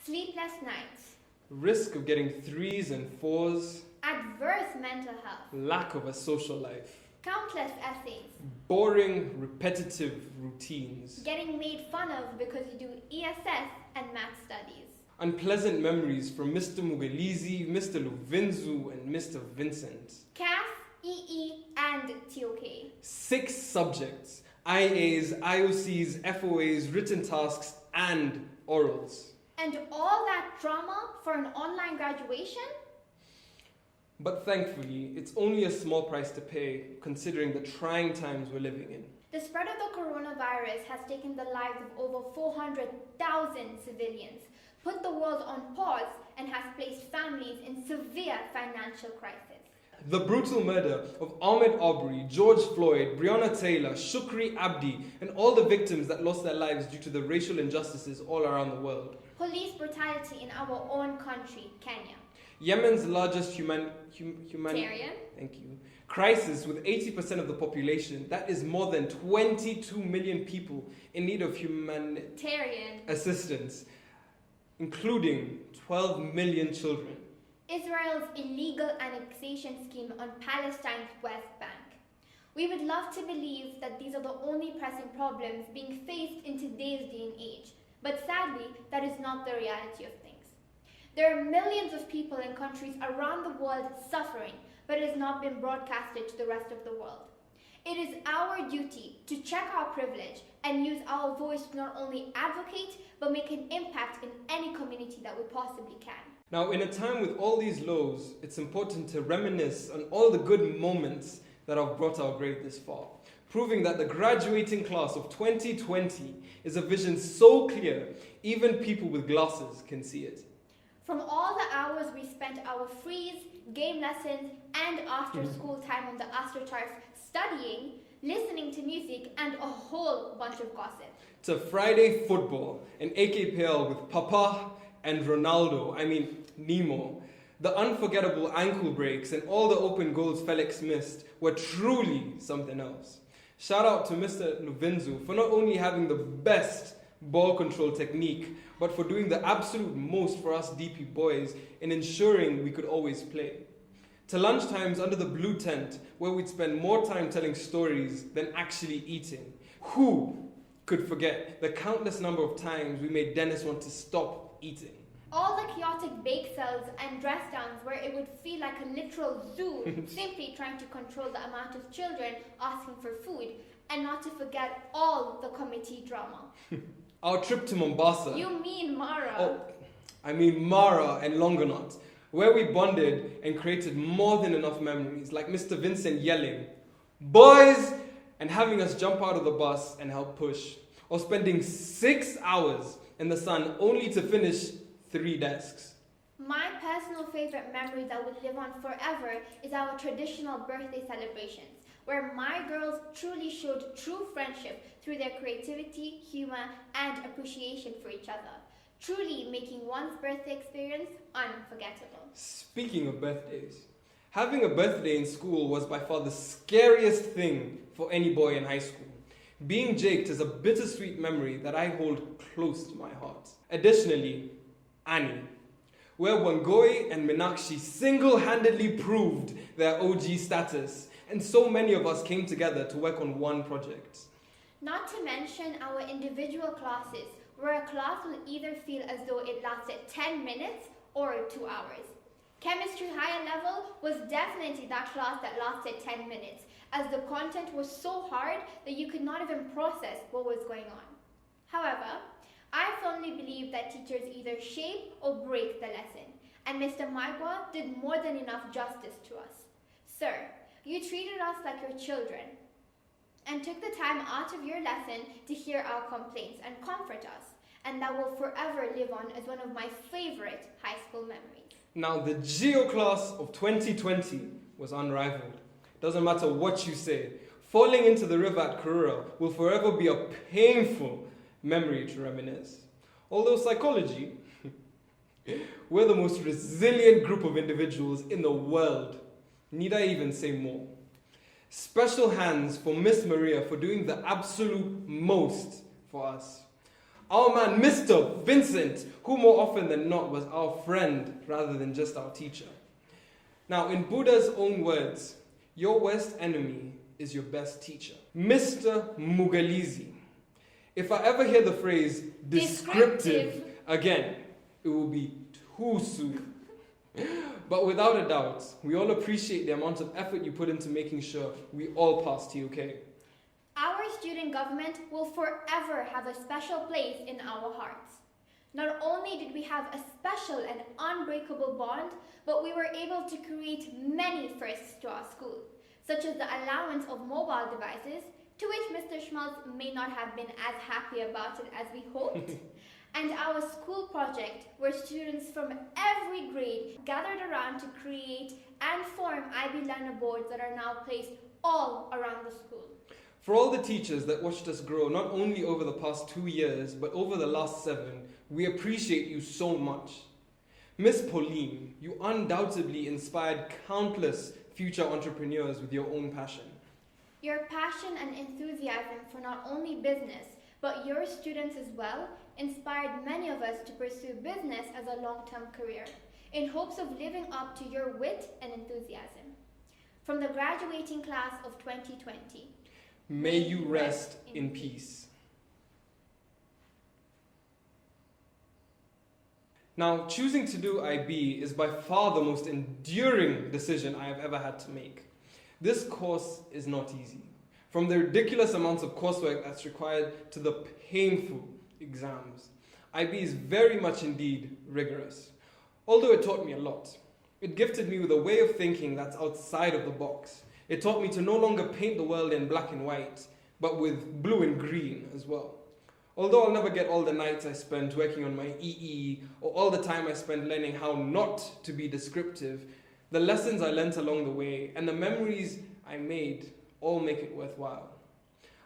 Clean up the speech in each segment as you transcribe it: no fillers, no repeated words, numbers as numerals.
sleepless nights, risk of getting 3s and 4s, adverse mental health, lack of a social life, countless essays, boring, repetitive routines, getting made fun of because you do ESS and math studies, unpleasant memories from Mr. Mugalizi, Mr. Luvinzu, and Mr. Vincent. CAS, EE, and TOK. 6 subjects: IAs, IOCs, FOAs, written tasks, and orals. And all that drama for an online graduation? But thankfully, it's only a small price to pay, considering the trying times we're living in. The spread of the coronavirus has taken the lives of over 400,000 civilians, put the world on pause, and has placed families in severe financial crisis. The brutal murder of Ahmed Aubrey, George Floyd, Breonna Taylor, Shukri Abdi, and all the victims that lost their lives due to the racial injustices all around the world. Police brutality in our own country, Kenya. Yemen's largest humanitarian thank you, crisis with 80% of the population. That is more than 22 million people in need of humanitarian assistance, including 12 million children. Israel's illegal annexation scheme on Palestine's West Bank. We would love to believe that these are the only pressing problems being faced in today's day and age, but sadly, that is not the reality of things. There are millions of people in countries around the world suffering, but it has not been broadcasted to the rest of the world. It is our duty to check our privilege and use our voice to not only advocate, but make an impact in any community that we possibly can. Now, in a time with all these lows, it's important to reminisce on all the good moments that have brought our grade this far, proving that the graduating class of 2020 is a vision so clear, even people with glasses can see it. From all the hours we spent our freeze, game lessons, and after-school time on the AstroTurf studying, listening to music, and a whole bunch of gossip. To Friday football and AKPL with Papa and Nemo. The unforgettable ankle breaks and all the open goals Felix missed were truly something else. Shout out to Mr. Luvinzu for not only having the best ball control technique, but for doing the absolute most for us DP boys in ensuring we could always play. To lunchtimes under the blue tent, where we'd spend more time telling stories than actually eating. Who could forget the countless number of times we made Dennis want to stop eating? All the chaotic bake sales and dress downs where it would feel like a literal zoo, simply trying to control the amount of children asking for food, and not to forget all the committee drama. Our trip to Mombasa. You mean Mara? Oh, I mean Mara and Longonot, where we bonded and created more than enough memories, like Mr. Vincent yelling, "Boys!" and having us jump out of the bus and help push, or spending 6 hours in the sun only to finish 3 desks. My personal favorite memory that would live on forever is our traditional birthday celebrations, where my girls truly showed true friendship through their creativity, humor, and appreciation for each other, truly making one's birthday experience unforgettable. Speaking of birthdays, having a birthday in school was by far the scariest thing for any boy in high school. Being jaked is a bittersweet memory that I hold close to my heart. Additionally, Annie, where Wangoi and Meenakshi single-handedly proved their OG status, and so many of us came together to work on one project. Not to mention our individual classes, where a class will either feel as though it lasted 10 minutes or 2 hours. Chemistry higher level was definitely that class that lasted 10 minutes, as the content was so hard that you could not even process what was going on. However, I firmly believe that teachers either shape or break the lesson, and Mr. Maigwa did more than enough justice to us. Sir, you treated us like your children and took the time out of your lesson to hear our complaints and comfort us, and that will forever live on as one of my favorite high school memories. Now, the Geo class of 2020 was unrivaled. Doesn't matter what you say, falling into the river at Karura will forever be a painful memory to reminisce. Although psychology, we're the most resilient group of individuals in the world. Need I even say more? Special hands for Miss Maria for doing the absolute most for us. Our man, Mr. Vincent, who more often than not was our friend rather than just our teacher. Now, in Buddha's own words, your worst enemy is your best teacher. Mr. Mugalizi. If I ever hear the phrase descriptive again, it will be too soon. But without a doubt, we all appreciate the amount of effort you put into making sure we all pass TUK. Our student government will forever have a special place in our hearts. Not only did we have a special and unbreakable bond, but we were able to create many firsts to our school, such as the allowance of mobile devices, to which Mr. Schmaltz may not have been as happy about it as we hoped, and our school project, where students from every grade gathered around to create and form IB learner boards that are now placed all around the school. For all the teachers that watched us grow, not only over the past 2 years, but over the last 7, we appreciate you so much. Miss Pauline, you undoubtedly inspired countless future entrepreneurs with your own passion. Your passion and enthusiasm for not only business, but your students as well, inspired many of us to pursue business as a long-term career, in hopes of living up to your wit and enthusiasm. From the graduating class of 2020, may you rest in peace. Now, choosing to do IB is by far the most enduring decision I have ever had to make. This course is not easy. From the ridiculous amounts of coursework that's required to the painful exams, IB is very much indeed rigorous. Although it taught me a lot, it gifted me with a way of thinking that's outside of the box. It taught me to no longer paint the world in black and white, but with blue and green as well. Although I'll never get all the nights I spent working on my EE, or all the time I spent learning how not to be descriptive, the lessons I learnt along the way and the memories I made all make it worthwhile.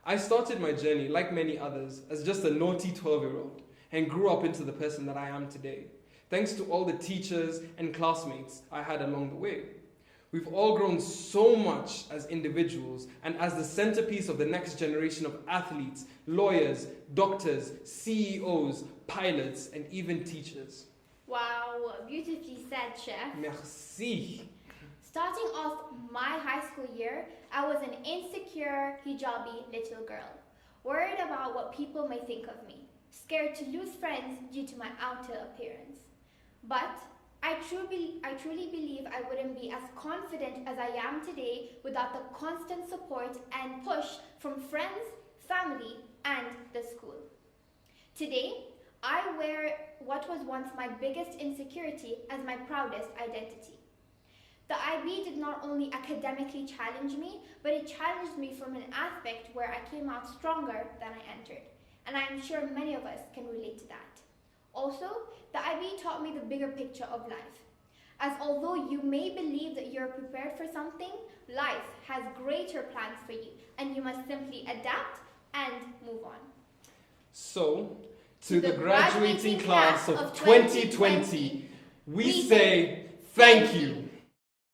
I started my journey, like many others, as just a naughty 12-year-old and grew up into the person that I am today, thanks to all the teachers and classmates I had along the way. We've all grown so much as individuals and as the centerpiece of the next generation of athletes, lawyers, doctors, CEOs, pilots, and even teachers. Wow, beautifully said, Chef. Merci. Starting off my high school year, I was an insecure, hijabi little girl, worried about what people may think of me, scared to lose friends due to my outer appearance. But I truly believe I wouldn't be as confident as I am today without the constant support and push from friends, family, and the school. Today, I wear what was once my biggest insecurity as my proudest identity. The IB did not only academically challenge me, but it challenged me from an aspect where I came out stronger than I entered. And I am sure many of us can relate to that. Also, the IB taught me the bigger picture of life. As although you may believe that you're prepared for something, life has greater plans for you, and you must simply adapt and move on. So, to the graduating class of 2020, we say thank you.